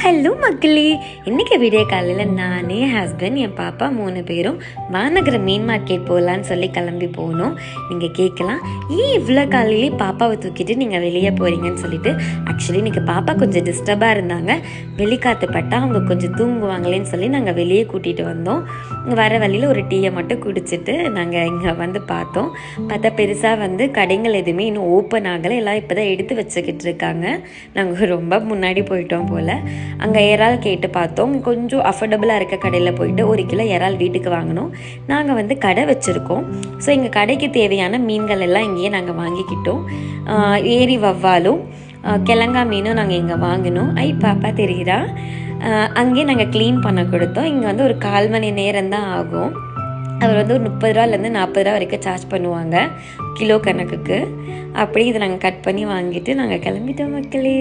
Hello மக்களே, இன்றைக்கி video காலையில் நான் ஹஸ்பண்ட் என் பாப்பா 3 பேரும் மாநகர மீன் மார்க்கெட் போகலான்னு சொல்லி கிளம்பி போகணும். நீங்கள் கேட்கலாம், ஏன் இவ்வளோ காலையிலே பாப்பாவை தூக்கிட்டு நீங்கள் வெளியே போகிறீங்கன்னு சொல்லிட்டு. ஆக்சுவலி இன்றைக்கி பாப்பா கொஞ்சம் டிஸ்டர்பாக இருந்தாங்க. வெளிக்காற்று பட்டால் அவங்க கொஞ்சம் தூங்குவாங்களேன்னு சொல்லி நாங்கள் வெளியே கூட்டிகிட்டு வந்தோம். வர வழியில் ஒரு டீயை மட்டும் குடிச்சிட்டு நாங்கள் இங்கே வந்து பார்த்தா பெருசாக கடைகள் எதுவுமே இன்னும் ஓப்பன் ஆகலை. எல்லாம் இப்போ தான் எடுத்து வச்சுக்கிட்டு இருக்காங்க. நாங்கள் ரொம்ப முன்னாடி போயிட்டோம் போல். அங்கே இறால் கேட்டு பார்த்தோம். கொஞ்சம் அஃபோர்டபுளாக இருக்க கடையில் போயிட்டு 1 கிலோ இறால் வீட்டுக்கு வாங்கினோம். நாங்கள் கடை வச்சுருக்கோம். ஸோ எங்கள் கடைக்கு தேவையான மீன்கள் எல்லாம் இங்கேயே நாங்கள் வாங்கிக்கிட்டோம். ஏரி வவ்வாலும் கிழங்கா மீனும் நாங்கள் இங்கே வாங்கினோம். பாப்பா தெரிகிறா. அங்கேயே நாங்கள் க்ளீன் பண்ண கொடுத்தோம். இங்கே ஒரு 1/4 மணி நேரம் தான் ஆகும். அவர் ஒரு 30 ரூபாலேருந்து 40 ரூபா வரைக்கும் சார்ஜ் பண்ணுவாங்க கிலோ கணக்குக்கு. அப்படி இதை நாங்கள் கட் பண்ணி வாங்கிட்டு நாங்கள் கிளம்பிட்டோம் மக்களே.